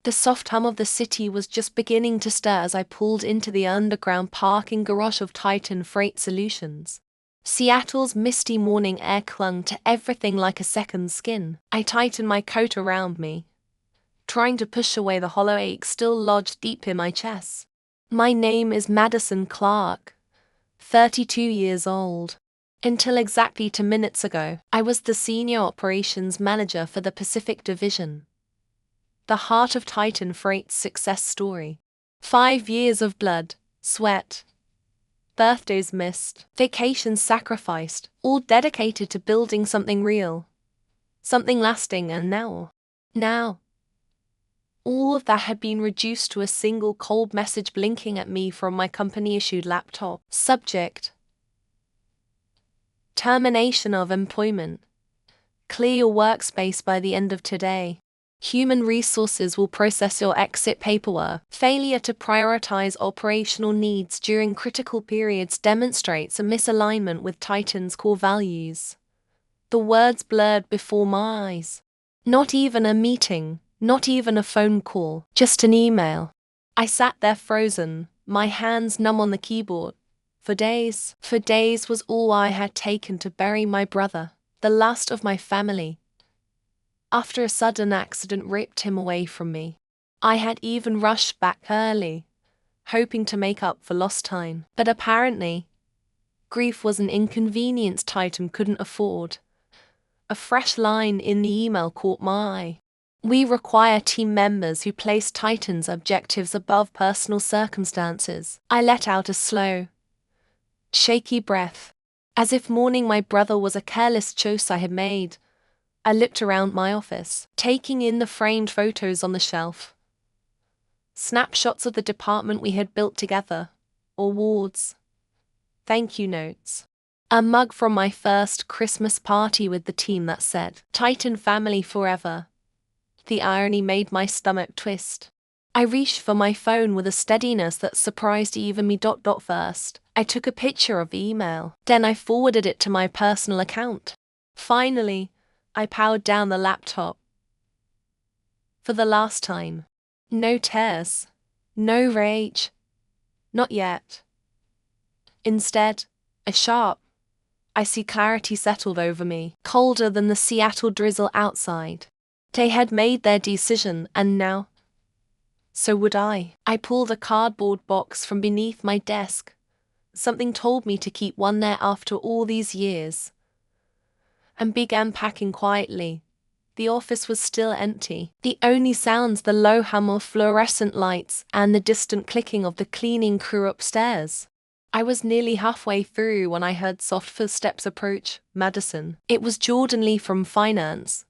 The soft hum of the city was just beginning to stir as I pulled into the underground parking garage of Titan Freight Solutions. Seattle's misty morning air clung to everything like a second skin. I tightened my coat around me, trying to push away the hollow ache still lodged deep in my chest. My name is Madison Clark, 32 years old. Until exactly 2 minutes ago, I was the senior operations manager for the Pacific Division. The heart of Titan Freight's success story. 5 years of blood, sweat, birthdays missed, vacations sacrificed, all dedicated to building something real, something lasting, and now, all of that had been reduced to a single cold message blinking at me from my company-issued laptop. Subject: termination of employment. Clear your workspace by the end of today. Human resources will process your exit paperwork. Failure to prioritize operational needs during critical periods demonstrates a misalignment with Titan's core values. The words blurred before my eyes. Not even a meeting, not even a phone call, just an email. I sat there frozen, my hands numb on the keyboard. For days was all I had taken to bury my brother, the last of my family. After a sudden accident ripped him away from me, I had even rushed back early, hoping to make up for lost time. But apparently, grief was an inconvenience Titan couldn't afford. A fresh line in the email caught my eye. We require team members who place Titan's objectives above personal circumstances. I let out a slow, shaky breath. As if mourning my brother was a careless choice I had made, I looked around my office, taking in the framed photos on the shelf. Snapshots of the department we had built together, awards, thank you notes. A mug from my first Christmas party with the team that said, "Titan Family Forever." The irony made my stomach twist. I reached for my phone with a steadiness that surprised even me. First, I took a picture of the email, then I forwarded it to my personal account. Finally, I powered down the laptop. For the last time. No tears. No rage. Not yet. Instead, a sharp, icy clarity settled over me, colder than the Seattle drizzle outside. They had made their decision, and now, so would I. I pulled a cardboard box from beneath my desk. Something told me to keep one there after all these years, and began packing quietly. The office was still empty. The only sounds the low hum of fluorescent lights and the distant clicking of the cleaning crew upstairs. I was nearly halfway through when I heard soft footsteps approach. Madison. It was Jordan Lee from finance,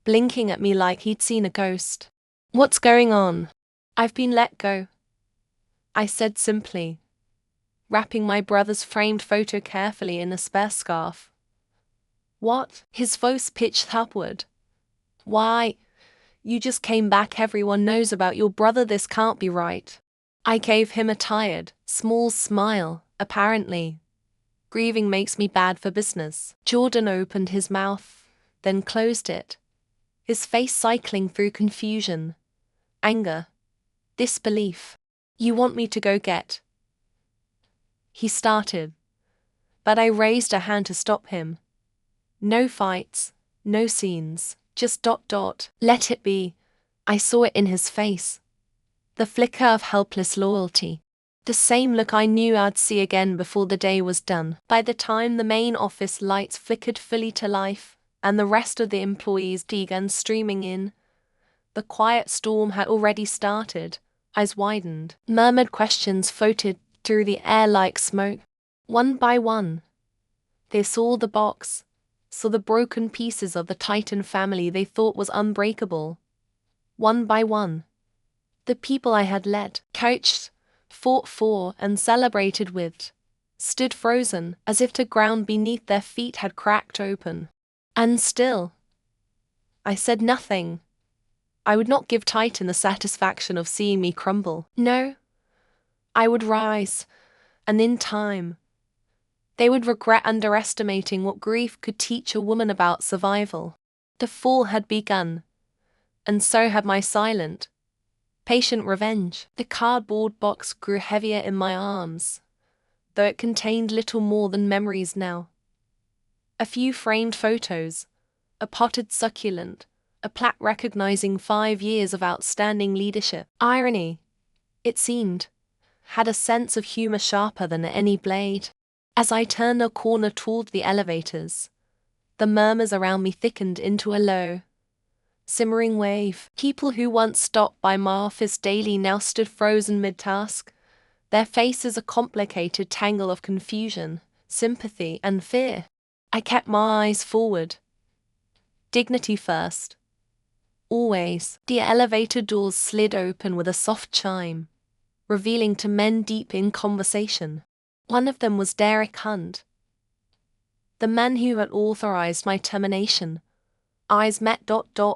blinking at me like he'd seen a ghost. "What's going on?" "I've been let go," I said simply, wrapping my brother's framed photo carefully in a spare scarf. "What?" His voice pitched upward. "Why, you just came back. Everyone knows about your brother. This can't be right." I gave him a tired, small smile. Apparently, grieving makes me bad for business. Jordan opened his mouth, then closed it, his face cycling through confusion, anger, disbelief. "You want me to go get?" he started, but I raised a hand to stop him. "No fights, no scenes, just ... Let it be." I saw it in his face. The flicker of helpless loyalty. The same look I knew I'd see again before the day was done. By the time the main office lights flickered fully to life, and the rest of the employees began streaming in, the quiet storm had already started. Eyes widened. Murmured questions floated through the air like smoke. One by one, they saw the box, saw the broken pieces of the Titan family they thought was unbreakable. One by one, the people I had led, coached, fought for, and celebrated with, stood frozen, as if the ground beneath their feet had cracked open. And still, I said nothing. I would not give Titan the satisfaction of seeing me crumble. No, I would rise, and in time, they would regret underestimating what grief could teach a woman about survival. The fall had begun, and so had my silent, Patient revenge. The cardboard box grew heavier in my arms, though it contained little more than memories now. A few framed photos, a potted succulent, a plaque recognizing 5 years of outstanding leadership. Irony, it seemed, had a sense of humor sharper than any blade. As I turned a corner toward the elevators, the murmurs around me thickened into a low, simmering wave. People who once stopped by my office daily now stood frozen mid-task, their faces a complicated tangle of confusion, sympathy, and fear. I kept my eyes forward. Dignity first. Always. The elevator doors slid open with a soft chime, revealing 2 men deep in conversation. One of them was Derek Hunt, the man who had authorized my termination. Eyes met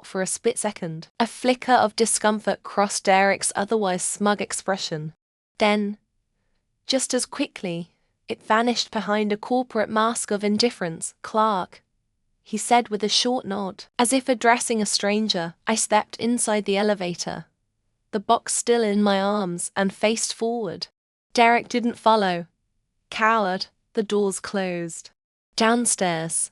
for a split second. A flicker of discomfort crossed Derek's otherwise smug expression. Then, just as quickly, it vanished behind a corporate mask of indifference. "Clark," he said with a short nod. As if addressing a stranger, I stepped inside the elevator, the box still in my arms, and faced forward. Derek didn't follow. Coward, the doors closed. Downstairs,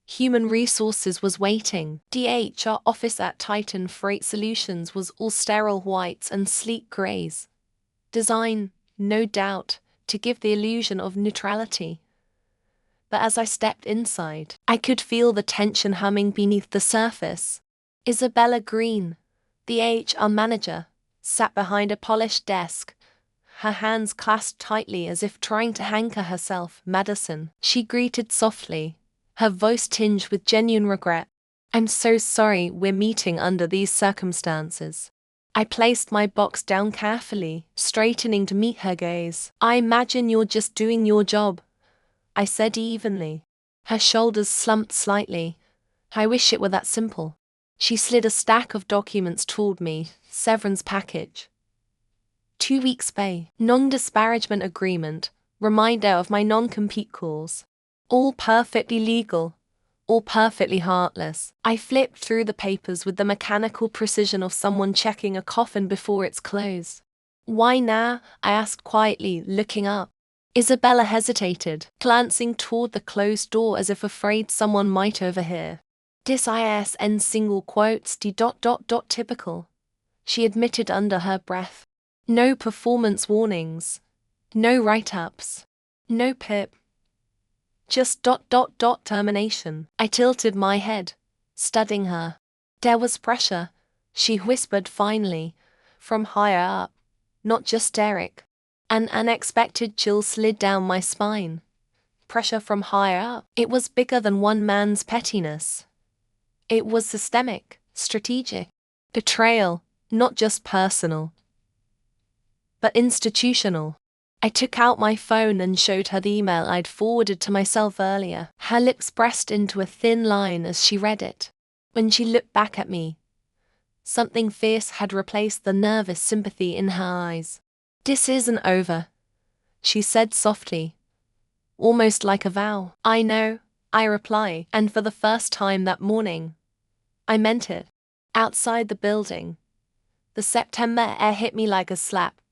Human Resources was waiting. The HR office at Titan Freight Solutions was all sterile whites and sleek grays. Design, no doubt, to give the illusion of neutrality. But as I stepped inside, I could feel the tension humming beneath the surface. Isabella Green, the HR manager, sat behind a polished desk, her hands clasped tightly as if trying to anchor herself. "Madison," she greeted softly, her voice tinged with genuine regret. "I'm so sorry we're meeting under these circumstances." I placed my box down carefully, straightening to meet her gaze. "I imagine you're just doing your job," I said evenly. Her shoulders slumped slightly. "I wish it were that simple." She slid a stack of documents toward me. Severance package, 2 weeks pay, non-disparagement agreement, reminder of my non-compete clause. All perfectly legal, all perfectly heartless. I flipped through the papers with the mechanical precision of someone checking a coffin before it's closed. "Why now?" I asked quietly, looking up. Isabella hesitated, glancing toward the closed door as if afraid someone might overhear. "This ISN single quotes the ... typical," she admitted under her breath. "No performance warnings, no write-ups, no PIP. Just ... termination." I tilted my head, studying her. "There was pressure," she whispered finally, "from higher up, not just Derek." An unexpected chill slid down my spine. Pressure from higher up. It was bigger than one man's pettiness. It was systemic, strategic. Betrayal, not just personal, but institutional. I took out my phone and showed her the email I'd forwarded to myself earlier. Her lips pressed into a thin line as she read it. When she looked back at me, something fierce had replaced the nervous sympathy in her eyes. "This isn't over," she said softly, almost like a vow. "I know," I replied, and for the first time that morning, I meant it. Outside the building, the September air hit me like a slap.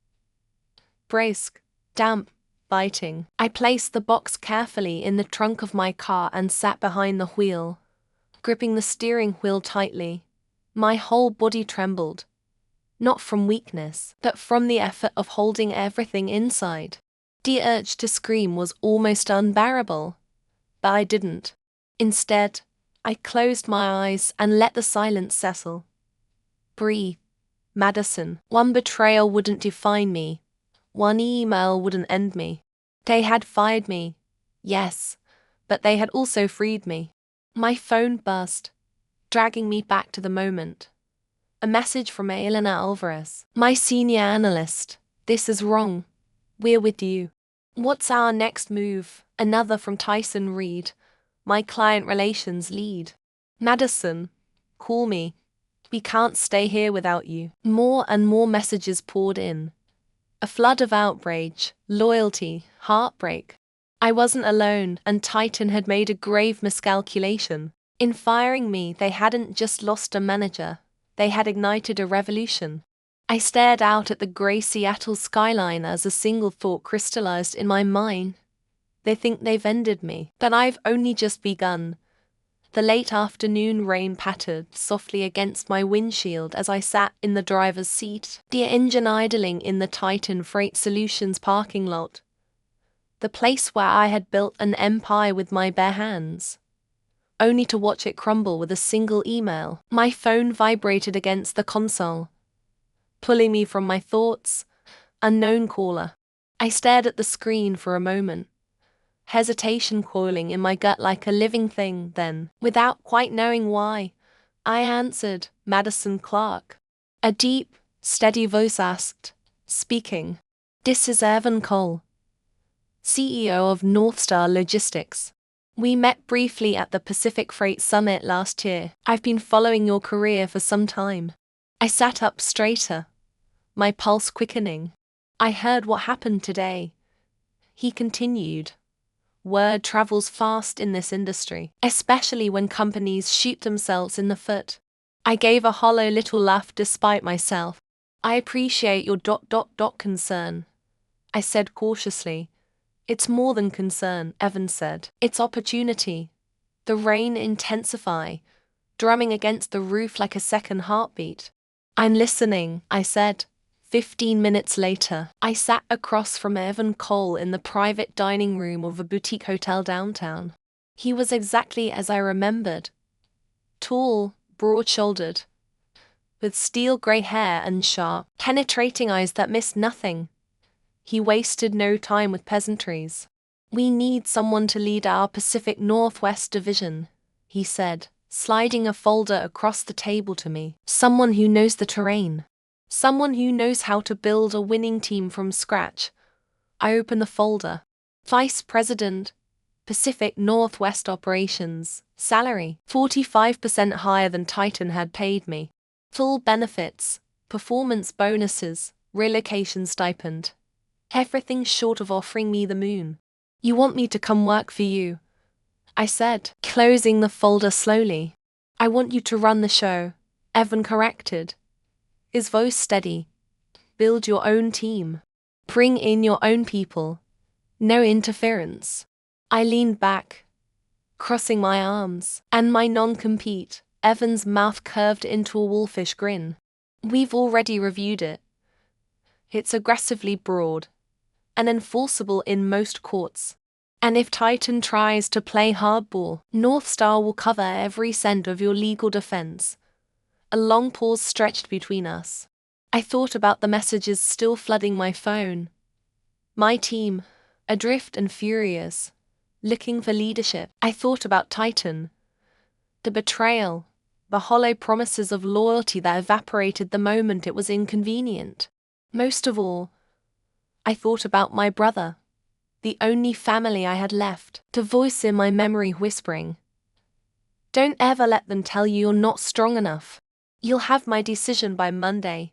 Brisk, damp, biting. I placed the box carefully in the trunk of my car and sat behind the wheel, gripping the steering wheel tightly. My whole body trembled, not from weakness, but from the effort of holding everything inside. The urge to scream was almost unbearable, but I didn't. Instead, I closed my eyes and let the silence settle. "Breathe, Madison. One betrayal wouldn't define me. One email wouldn't end me. They had fired me, yes, but they had also freed me." My phone buzzed, dragging me back to the moment. A message from Elena Alvarez, my senior analyst. "This is wrong. We're with you. What's our next move?" Another from Tyson Reed, my client relations lead. "Madison, call me. We can't stay here without you." More and more messages poured in. A flood of outrage, loyalty, heartbreak. I wasn't alone, and Titan had made a grave miscalculation. In firing me, they hadn't just lost a manager, they had ignited a revolution. I stared out at the grey Seattle skyline as a single thought crystallized in my mind. They think they've ended me, but I've only just begun. The late afternoon rain pattered softly against my windshield as I sat in the driver's seat, the engine idling in the Titan Freight Solutions parking lot. The place where I had built an empire with my bare hands, only to watch it crumble with a single email. My phone vibrated against the console, pulling me from my thoughts. Unknown caller. I stared at the screen for a moment, hesitation coiling in my gut like a living thing. Then, without quite knowing why, I answered. Madison Clark. A deep, steady voice asked, "Speaking. This is Evan Cole, CEO of North Star Logistics. We met briefly at the Pacific Freight Summit last year. I've been following your career for some time." I sat up straighter, my pulse quickening. "I heard what happened today," he continued. "Word travels fast in this industry, especially when companies shoot themselves in the foot." I gave a hollow little laugh despite myself. "I appreciate your concern," I said cautiously. "It's more than concern," Evan said. "It's opportunity." The rain intensified, drumming against the roof like a second heartbeat. "I'm listening," I said. 15 minutes later, I sat across from Evan Cole in the private dining room of a boutique hotel downtown. He was exactly as I remembered. Tall, broad-shouldered, with steel-gray hair and sharp, penetrating eyes that missed nothing. He wasted no time with pleasantries. "We need someone to lead our Pacific Northwest division," he said, sliding a folder across the table to me. "Someone who knows the terrain. Someone who knows how to build a winning team from scratch." I opened the folder. Vice President, Pacific Northwest Operations, salary 45% higher than Titan had paid me. Full benefits, performance bonuses, relocation stipend. Everything short of offering me the moon. "You want me to come work for you?" I said, closing the folder slowly. "I want you to run the show," Evan corrected, his voice steady. "Build your own team. Bring in your own people. No interference." I leaned back, crossing my arms, and my non-compete. Evan's mouth curved into a wolfish grin. "We've already reviewed it. It's aggressively broad and enforceable in most courts. And if Titan tries to play hardball, North Star will cover every cent of your legal defense." A long pause stretched between us. I thought about the messages still flooding my phone. My team, adrift and furious, looking for leadership. I thought about Titan. The betrayal, the hollow promises of loyalty that evaporated the moment it was inconvenient. Most of all, I thought about my brother, the only family I had left, the voice in my memory whispering, "Don't ever let them tell you you're not strong enough. You'll have my decision by Monday,"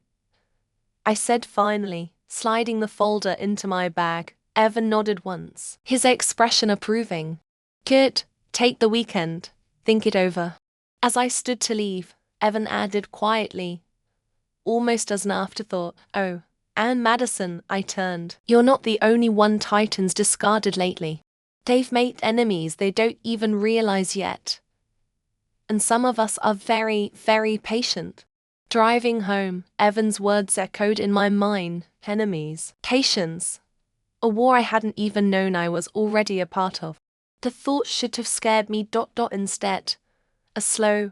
I said finally, sliding the folder into my bag. Evan nodded once, his expression approving. "Good, take the weekend, think it over." As I stood to leave, Evan added quietly, almost as an afterthought, "Oh, and Madison," I turned. "You're not the only one Titan's discarded lately. They've made enemies they don't even realize yet. And some of us are very, very patient." Driving home, Evan's words echoed in my mind. Enemies. Patience. A war I hadn't even known I was already a part of. The thought should have scared me. Instead, a slow,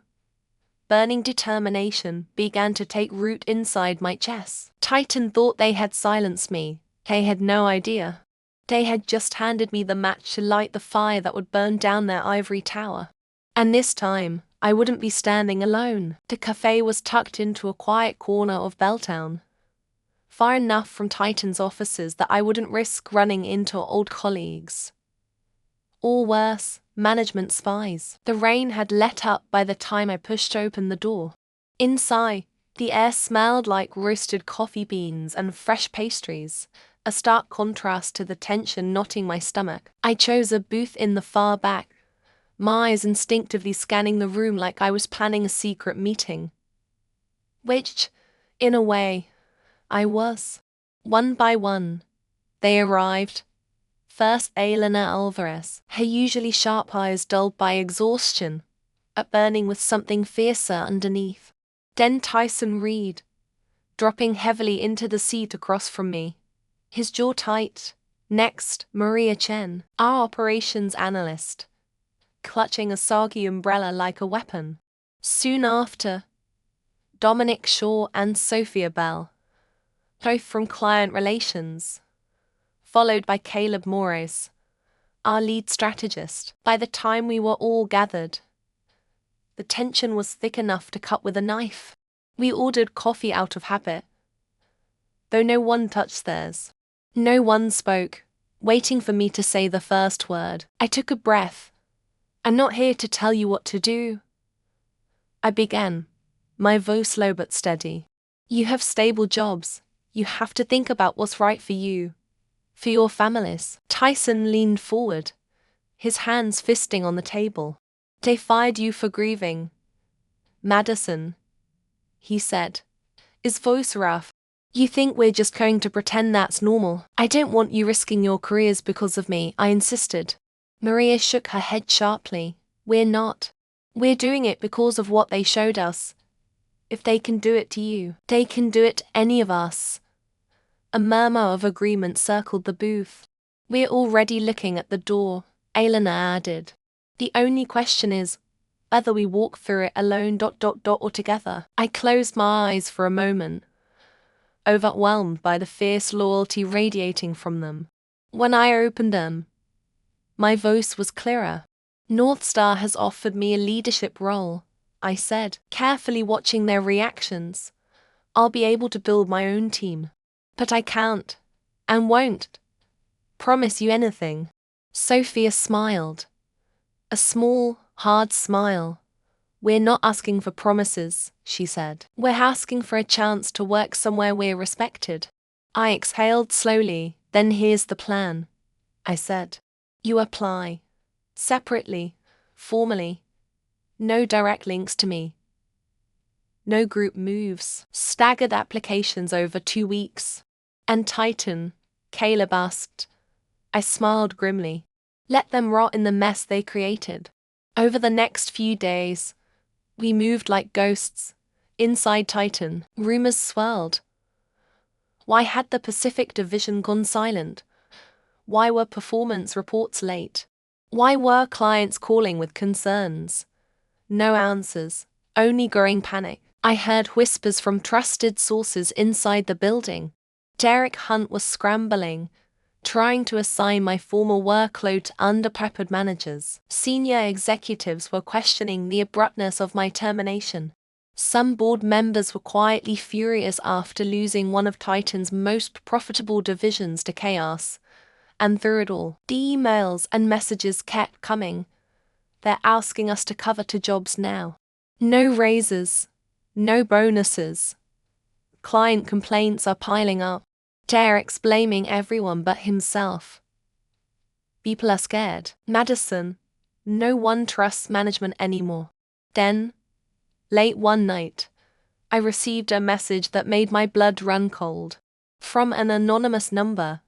burning determination began to take root inside my chest. Titan thought they had silenced me. They had no idea. They had just handed me the match to light the fire that would burn down their ivory tower. And this time, I wouldn't be standing alone. The cafe was tucked into a quiet corner of Belltown, far enough from Titan's offices that I wouldn't risk running into old colleagues. Or worse, management spies. The rain had let up by the time I pushed open the door. Inside, the air smelled like roasted coffee beans and fresh pastries, a stark contrast to the tension knotting my stomach. I chose a booth in the far back, my eyes instinctively scanning the room like I was planning a secret meeting. Which, in a way, I was. One by one, they arrived. First Elena Alvarez, her usually sharp eyes dulled by exhaustion, burning with something fiercer underneath. Then Tyson Reed, dropping heavily into the seat across from me, his jaw tight. Next, Maria Chen, our operations analyst, clutching a soggy umbrella like a weapon. Soon after, Dominic Shaw and Sophia Bell, both from client relations, followed by Caleb Morris, our lead strategist. By the time we were all gathered, the tension was thick enough to cut with a knife. We ordered coffee out of habit, though no one touched theirs. No one spoke, waiting for me to say the first word. I took a breath. I'm not here to tell you what to do, I began, my voice low but steady. You have stable jobs. You have to think about what's right for you, for your families. Tyson leaned forward, his hands fisting on the table. They fired you for grieving, Madison, he said, his voice rough. You think we're just going to pretend that's normal? I don't want you risking your careers because of me, I insisted. Maria shook her head sharply. We're not. We're doing it because of what they showed us. If they can do it to you, they can do it to any of us. A murmur of agreement circled the booth. We're already looking at the door, Elena added. The only question is whether we walk through it alone or together. I closed my eyes for a moment, overwhelmed by the fierce loyalty radiating from them. When I opened them, my voice was clearer. North Star has offered me a leadership role, I said, carefully watching their reactions. I'll be able to build my own team. But I can't, and won't, promise you anything. Sophia smiled. A small, hard smile. We're not asking for promises, she said. We're asking for a chance to work somewhere we're respected. I exhaled slowly. Then here's the plan, I said. You apply. Separately, formally. No direct links to me. No group moves. Staggered applications over 2 weeks. And Titan, Caleb asked. I smiled grimly. Let them rot in the mess they created. Over the next few days, we moved like ghosts. Inside Titan, rumors swirled. Why had the Pacific Division gone silent? Why were performance reports late? Why were clients calling with concerns? No answers, only growing panic. I heard whispers from trusted sources inside the building. Derek Hunt was scrambling, trying to assign my former workload to underprepared managers. Senior executives were questioning the abruptness of my termination. Some board members were quietly furious after losing one of Titan's most profitable divisions to chaos. And through it all, the emails and messages kept coming. They're asking us to cover 2 jobs now. No raises, no bonuses. Client complaints are piling up. Derek's blaming everyone but himself. People are scared. Madison, no one trusts management anymore. Then, late one night, I received a message that made my blood run cold. From an anonymous number.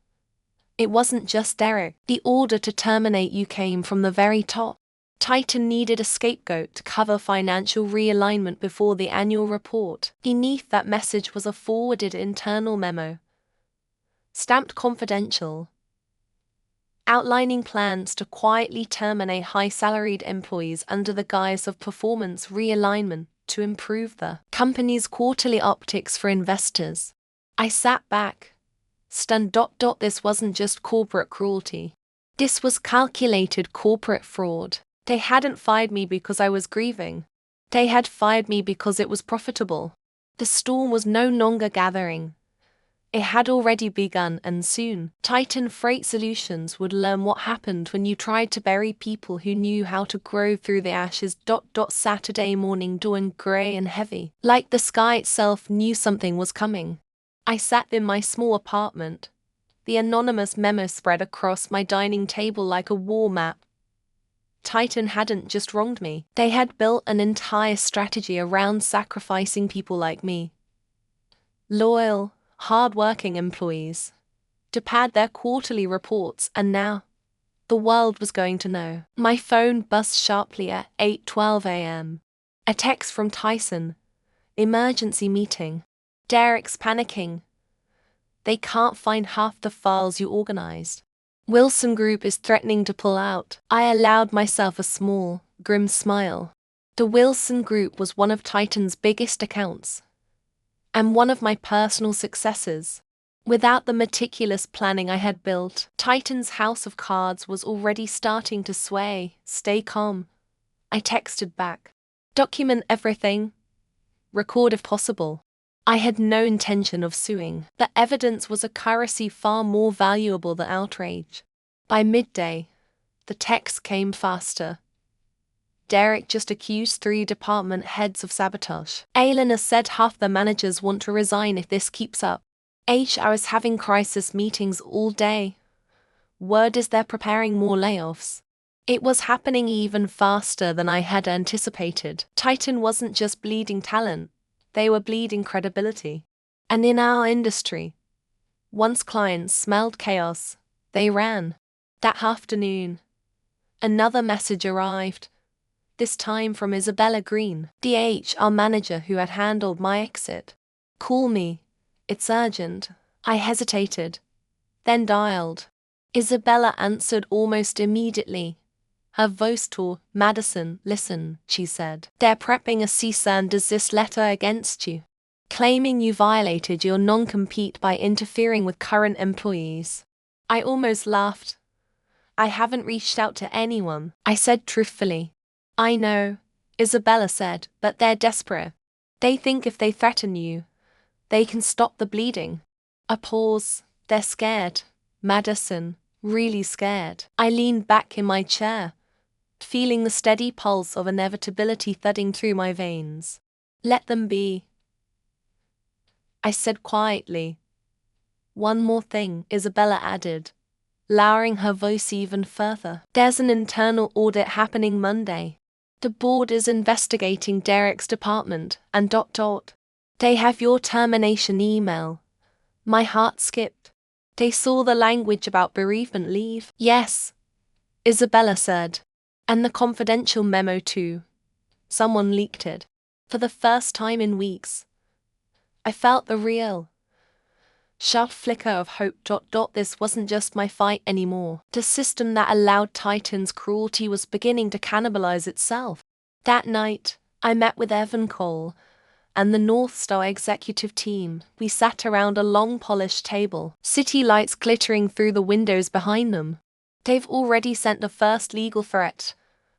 It wasn't just Derek. The order to terminate you came from the very top. Titan needed a scapegoat to cover financial realignment before the annual report. Beneath that message was a forwarded internal memo, stamped confidential, outlining plans to quietly terminate high-salaried employees under the guise of performance realignment to improve the company's quarterly optics for investors. I sat back, stunned. This wasn't just corporate cruelty. This was calculated corporate fraud. They hadn't fired me because I was grieving. They had fired me because it was profitable. The storm was no longer gathering. It had already begun, and soon, Titan Freight Solutions would learn what happened when you tried to bury people who knew how to grow through the ashes. Saturday morning dawned grey and heavy, like the sky itself knew something was coming. I sat in my small apartment. The anonymous memo spread across my dining table like a war map. Titan hadn't just wronged me. They had built an entire strategy around sacrificing people like me. Loyal, hard-working employees to pad their quarterly reports, and now the world was going to know. My phone buzzed sharply at 8:12 a.m. A text from Tyson. Emergency meeting. Derek's panicking. They can't find half the files you organized. Wilson Group is threatening to pull out. I allowed myself a small, grim smile. The Wilson Group was one of Titan's biggest accounts, and one of my personal successes. Without the meticulous planning I had built, Titan's house of cards was already starting to sway. Stay calm, I texted back. Document everything. Record if possible. I had no intention of suing. The evidence was a currency far more valuable than outrage. By midday, the text came faster. Derek just accused 3 department heads of sabotage. Elena said half the managers want to resign if this keeps up. HR is having crisis meetings all day. Word is they're preparing more layoffs. It was happening even faster than I had anticipated. Titan wasn't just bleeding talent, they were bleeding credibility. And in our industry, once clients smelled chaos, they ran. That afternoon, another message arrived, this time from Isabella Green, the HR manager who had handled my exit. Call me. It's urgent. I hesitated, then dialed. Isabella answered almost immediately. Her voice tore. Madison, listen, she said. They're prepping a cease and desist letter against you, claiming you violated your non-compete by interfering with current employees. I almost laughed. I haven't reached out to anyone, I said truthfully. I know, Isabella said, but they're desperate. They think if they threaten you, they can stop the bleeding. A pause. They're scared. Madison, really scared. I leaned back in my chair, feeling the steady pulse of inevitability thudding through my veins. Let them be, I said quietly. One more thing, Isabella added, lowering her voice even further. There's an internal audit happening Monday. The board is investigating Derek's department, and ... They have your termination email. My heart skipped. They saw the language about bereavement leave. Yes, Isabella said. And the confidential memo too. Someone leaked it. For the first time in weeks, I felt the real, sharp flicker of hope. This wasn't just my fight anymore. The system that allowed Titan's cruelty was beginning to cannibalize itself. That night, I met with Evan Cole and the North Star executive team. We sat around a long polished table, city lights glittering through the windows behind them. They've already sent the first legal threat,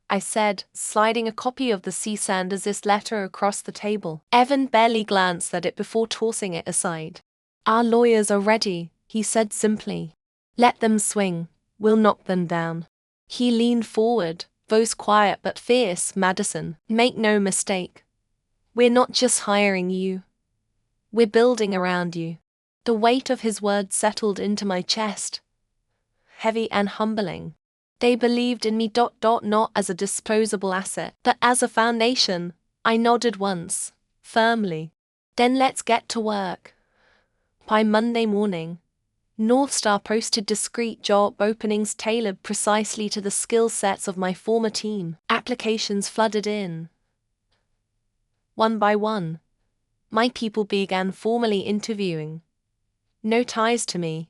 I said, sliding a copy of the cease and desist letter across the table. Evan barely glanced at it before tossing it aside. Our lawyers are ready, he said simply. Let them swing, we'll knock them down. He leaned forward, voice quiet but fierce. Madison, make no mistake. We're not just hiring you. We're building around you. The weight of his words settled into my chest, heavy and humbling. They believed in me. Not as a disposable asset, but as a foundation. I nodded once, firmly. Then let's get to work. By Monday morning, North Star posted discrete job openings tailored precisely to the skill sets of my former team. Applications flooded in. One by one, my people began formally interviewing. No ties to me,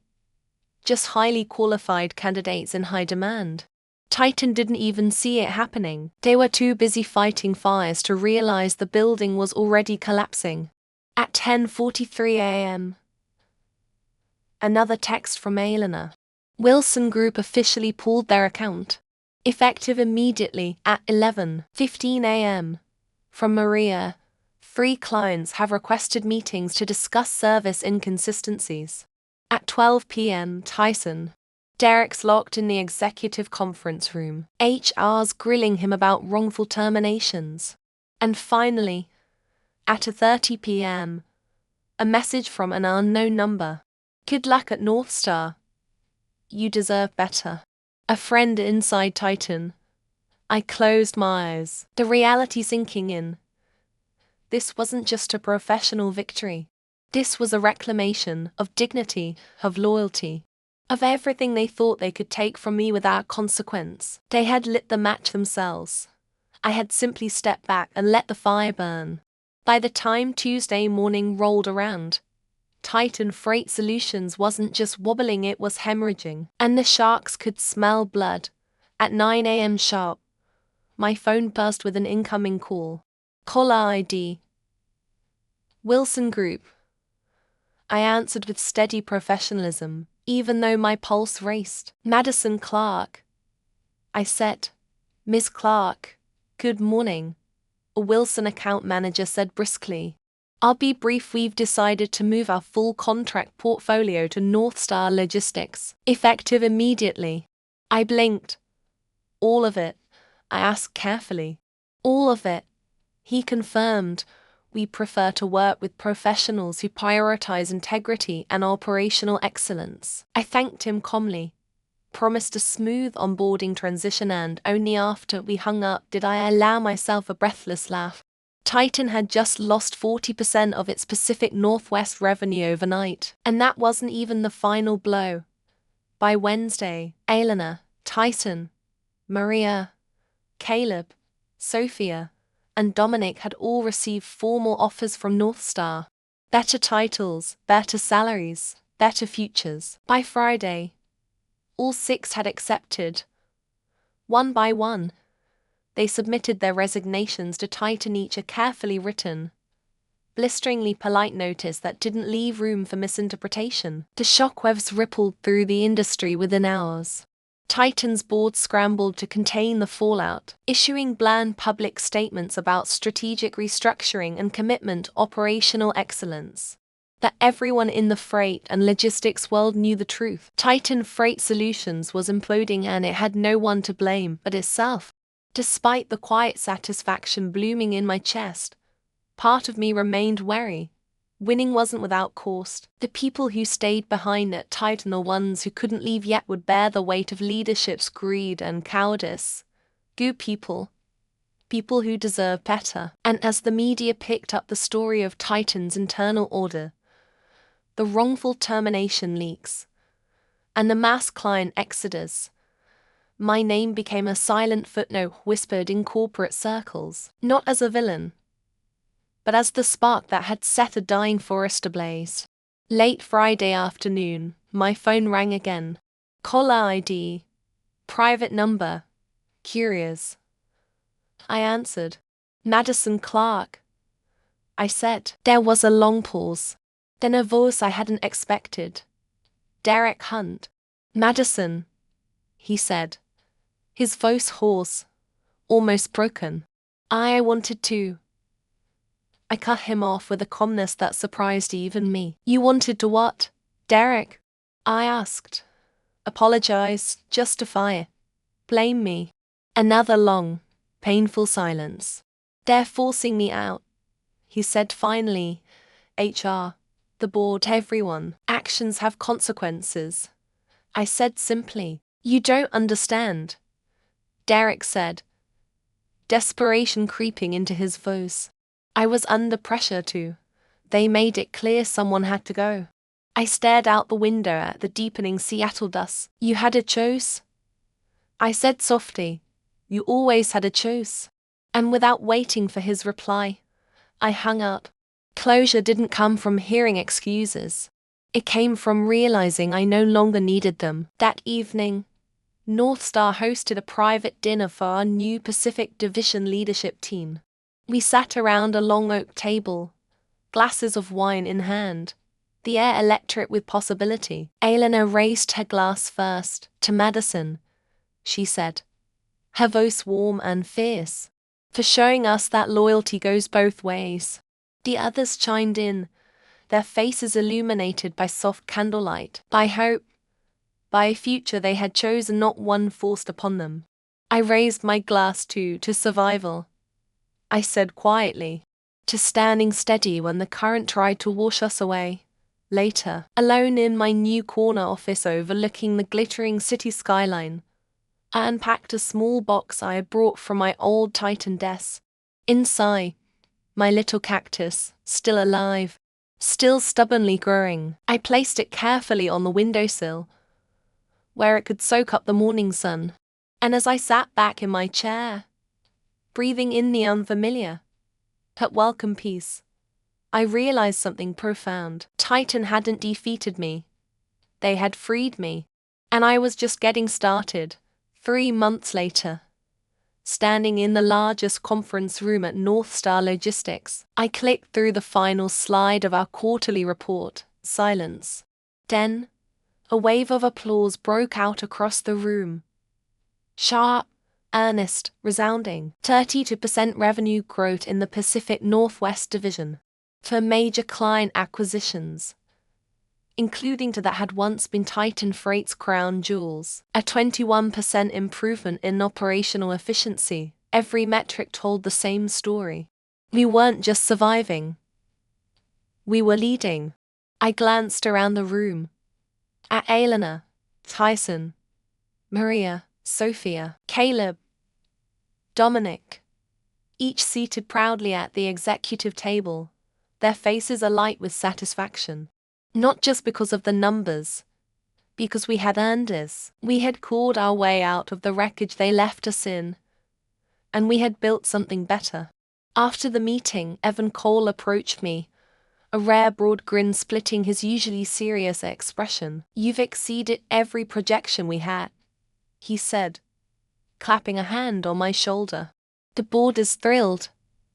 just highly qualified candidates in high demand. Titan didn't even see it happening. They were too busy fighting fires to realize the building was already collapsing. At 10:43 a.m., another text from Elena. Wilson Group officially pulled their account. Effective immediately at 11:15 a.m. From Maria, 3 clients have requested meetings to discuss service inconsistencies. At 12 p.m. Tyson. Derek's locked in the executive conference room. HR's grilling him about wrongful terminations. And finally, at 30 p.m., a message from an unknown number. Good luck at North Star. You deserve better. A friend inside Titan. I closed my eyes, the reality sinking in. This wasn't just a professional victory. This was a reclamation of dignity, of loyalty, of everything they thought they could take from me without consequence. They had lit the match themselves. I had simply stepped back and let the fire burn. By the time Tuesday morning rolled around, Titan Freight Solutions wasn't just wobbling, it was hemorrhaging. And the sharks could smell blood. At 9 a.m. sharp, my phone buzzed with an incoming call. Caller ID. Wilson Group. I answered with steady professionalism, even though my pulse raced. Madison Clark. I said. Miss Clark, good morning. A Wilson account manager said briskly. I'll be brief, we've decided to move our full contract portfolio to North Star Logistics, effective immediately. I blinked. All of it? I asked carefully. All of it, he confirmed. We prefer to work with professionals who prioritize integrity and operational excellence. I thanked him calmly, promised a smooth onboarding transition, and only after we hung up did I allow myself a breathless laugh. Titan had just lost 40% of its Pacific Northwest revenue overnight, and that wasn't even the final blow. By Wednesday, Elena, Titan, Maria, Caleb, Sophia, and Dominic had all received formal offers from North Star. Better titles, better salaries, better futures. By Friday, all 6 had accepted. One by one, they submitted their resignations to Titan, each a carefully written, blisteringly polite notice that didn't leave room for misinterpretation. The shockwaves rippled through the industry within hours. Titan's board scrambled to contain the fallout, issuing bland public statements about strategic restructuring and commitment to operational excellence. That everyone in the freight and logistics world knew the truth. Titan Freight Solutions was imploding, and it had no one to blame but itself. Despite the quiet satisfaction blooming in my chest, part of me remained wary. Winning wasn't without cost. The people who stayed behind at Titan, the ones who couldn't leave yet, would bear the weight of leadership's greed and cowardice. Good people. People who deserve better. And as the media picked up the story of Titan's internal order, the wrongful termination leaks, and the mass client exodus, my name became a silent footnote whispered in corporate circles, not as a villain, but as the spark that had set a dying forest ablaze. Late Friday afternoon, my phone rang again. Caller ID. Private number. Curious. I answered. Madison Clark. I said. There was a long pause. Then a voice I hadn't expected. Derek Hunt. Madison, he said, his voice hoarse, almost broken. I wanted to. I cut him off with a calmness that surprised even me. You wanted to what, Derek? I asked. Apologize, justify, blame me. Another long, painful silence. They're forcing me out, he said finally. HR, the board, everyone. Actions have consequences. I said simply. You don't understand, Derek said, desperation creeping into his voice. I was under pressure to. They made it clear someone had to go. I stared out the window at the deepening Seattle dusk. You had a choice? I said softly. You always had a choice. And without waiting for his reply, I hung up. Closure didn't come from hearing excuses. It came from realizing I no longer needed them. That evening, North Star hosted a private dinner for our new Pacific Division leadership team. We sat around a long oak table, glasses of wine in hand, the air electric with possibility. Elena raised her glass first. To Madison, she said, her voice warm and fierce, for showing us that loyalty goes both ways. The others chimed in, their faces illuminated by soft candlelight, by hope, by a future they had chosen, not one forced upon them. I raised my glass to survival, I said quietly, to standing steady when the current tried to wash us away. Later, alone in my new corner office overlooking the glittering city skyline, I unpacked a small box I had brought from my old Titan desk. Inside, my little cactus, still alive, Still stubbornly growing, I placed it carefully on the windowsill, where it could soak up the morning sun. And as I sat back in my chair, breathing in the unfamiliar, but welcome peace, I realized something profound. Titan hadn't defeated me. They had freed me. And I was just getting started. 3 months later, standing in the largest conference room at North Star Logistics, I clicked through the final slide of our quarterly report. Silence. Then, a wave of applause broke out across the room. Sharp, earnest, resounding. 32% revenue growth in the Pacific Northwest Division. For major client acquisitions, including that had once been Titan Freight's crown jewels. A 21% improvement in operational efficiency. Every metric told the same story. We weren't just surviving. We were leading. I glanced around the room. At Elena, Tyson, Maria, Sophia, Caleb, Dominic, each seated proudly at the executive table, their faces alight with satisfaction. Not just because of the numbers, because we had earned this. We had clawed our way out of the wreckage they left us in, and we had built something better. After the meeting, Evan Cole approached me, a rare broad grin splitting his usually serious expression. "You've exceeded every projection we had," he said, clapping a hand on my shoulder. "The board is thrilled.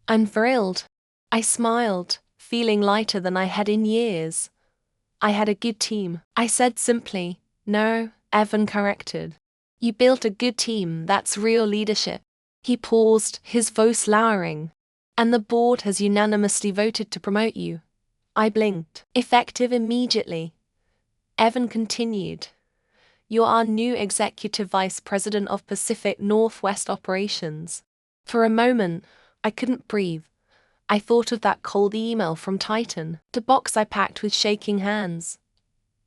I'm thrilled." I smiled, feeling lighter than I had in years. "I had a good team," I said simply. "No," Evan corrected. "You built a good team, that's real leadership." He paused, his voice lowering. "And the board has unanimously voted to promote you." I blinked. "Effective immediately," Evan continued. "You're our new Executive Vice President of Pacific Northwest Operations." For a moment, I couldn't breathe. I thought of that cold email from Titan, the box I packed with shaking hands,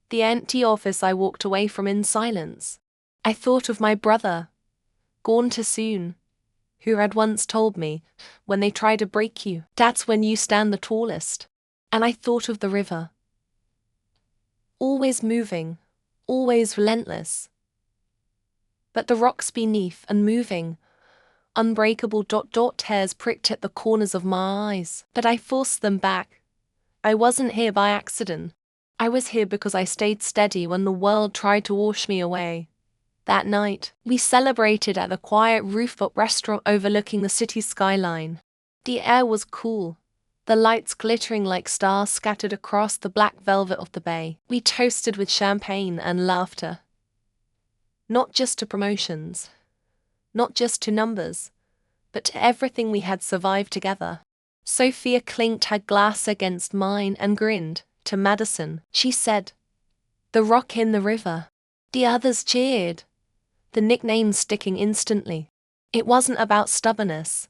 the empty office I walked away from in silence. I thought of my brother, gone too soon, who had once told me, "When they try to break you, that's when you stand the tallest." And I thought of the river, always moving, always relentless, but the rocks beneath unmoving, unbreakable. Tears pricked at the corners of my eyes, but I forced them back. I wasn't here by accident. I was here because I stayed steady when the world tried to wash me away. That night, we celebrated at the quiet rooftop restaurant overlooking the city skyline. The air was cool, the lights glittering like stars scattered across the black velvet of the bay. We toasted with champagne and laughter. Not just to promotions, not just to numbers, but to everything we had survived together. Sophia clinked her glass against mine and grinned. "To Madison," she said. "The rock in the river." The others cheered, the nickname sticking instantly. It wasn't about stubbornness.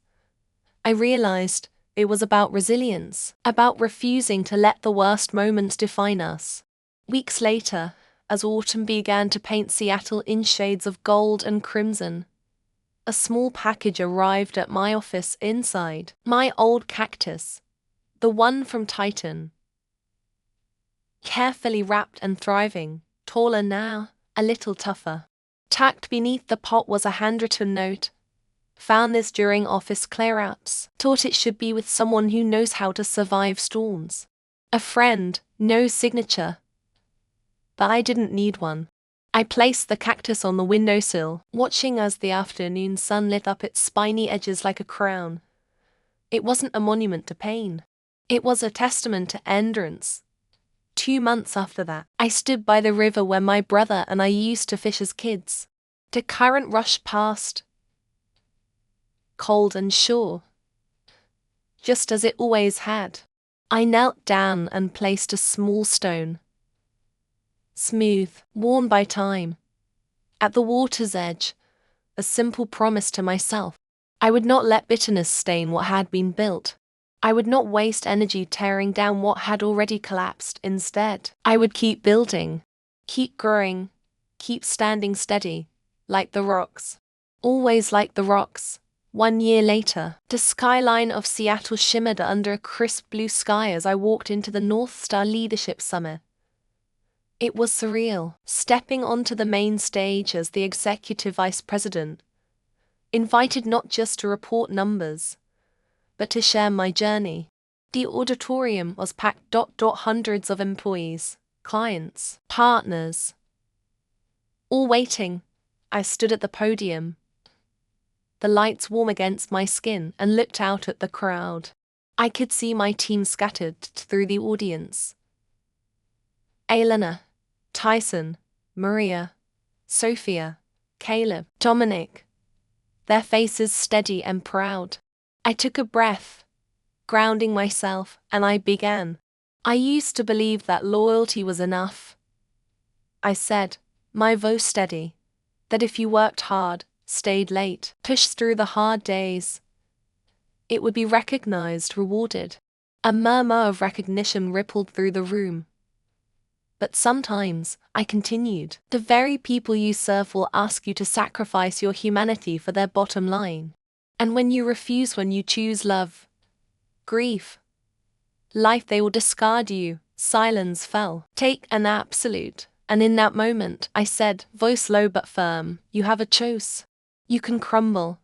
I realized it was about resilience, about refusing to let the worst moments define us. Weeks later, as autumn began to paint Seattle in shades of gold and crimson, a small package arrived at my office. Inside, my old cactus, the one from Titan, carefully wrapped and thriving, taller now, a little tougher. Tucked beneath the pot was a handwritten note. "Found this during office clearouts. Thought it should be with someone who knows how to survive storms." A friend, no signature. But I didn't need one. I placed the cactus on the windowsill, watching as the afternoon sun lit up its spiny edges like a crown. It wasn't a monument to pain. It was a testament to endurance. 2 months after that, I stood by the river where my brother and I used to fish as kids. The current rushed past, cold and sure, just as it always had. I knelt down and placed a small stone, smooth, worn by time, at the water's edge, a simple promise to myself. I would not let bitterness stain what had been built. I would not waste energy tearing down what had already collapsed. Instead, I would keep building, keep growing, keep standing steady, like the rocks. Always like the rocks, 1 year later, the skyline of Seattle shimmered under a crisp blue sky as I walked into the North Star Leadership Summit. It was surreal, stepping onto the main stage as the executive vice president, invited not just to report numbers, but to share my journey. The auditorium was packed. Hundreds of employees, clients, partners, all waiting. I stood at the podium, the lights warm against my skin, and looked out at the crowd. I could see my team scattered through the audience. Elena, Tyson, Maria, Sophia, Caleb, Dominic, their faces steady and proud. I took a breath, grounding myself, and I began. I used to believe that loyalty was enough. I said, my voice steady, that if you worked hard, stayed late, pushed through the hard days, it would be recognized, rewarded. A murmur of recognition rippled through the room. But sometimes, I continued, the very people you serve will ask you to sacrifice your humanity for their bottom line. And when you refuse, when you choose love, grief, life, they will discard you. Silence fell. Take an absolute. And in that moment, I said, voice low but firm, you have a choice. You can crumble,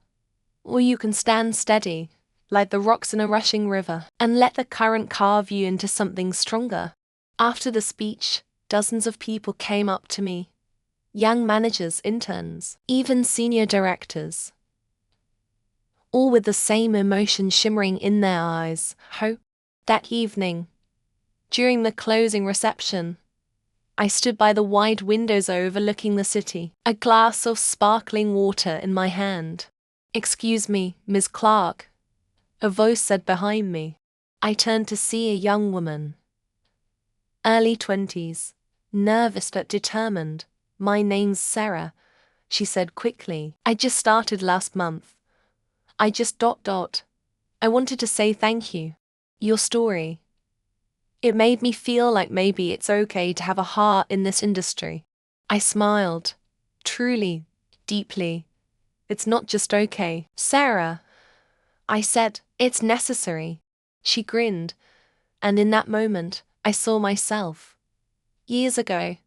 or you can stand steady, like the rocks in a rushing river, and let the current carve you into something stronger. After the speech, dozens of people came up to me. Young managers, interns, even senior directors. All with the same emotion shimmering in their eyes, hope. That evening, during the closing reception, I stood by the wide windows overlooking the city, a glass of sparkling water in my hand. Excuse me, Ms. Clark, a voice said behind me. I turned to see a young woman. Early 20s, nervous but determined. My name's Sarah, she said quickly. I just started last month. I wanted to say thank you. Your story. It made me feel like maybe it's okay to have a heart in this industry. I smiled. Truly, deeply. It's not just okay, Sarah. I said, it's necessary. She grinned, and in that moment, I saw myself. Years ago,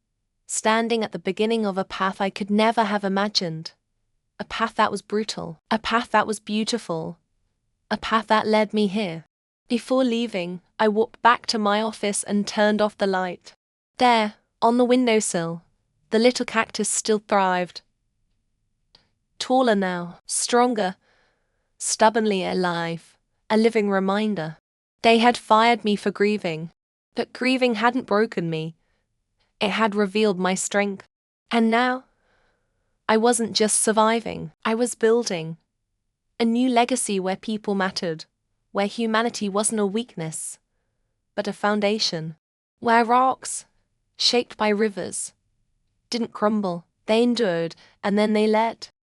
standing at the beginning of a path I could never have imagined. A path that was brutal, a path that was beautiful, a path that led me here. Before leaving, I walked back to my office and turned off the light. There, on the windowsill, the little cactus still thrived. Taller now, stronger, stubbornly alive, a living reminder. They had fired me for grieving, but grieving hadn't broken me. It had revealed my strength. And now, I wasn't just surviving, I was building a new legacy where people mattered, where humanity wasn't a weakness, but a foundation, where rocks, shaped by rivers, didn't crumble, they endured, and then they led.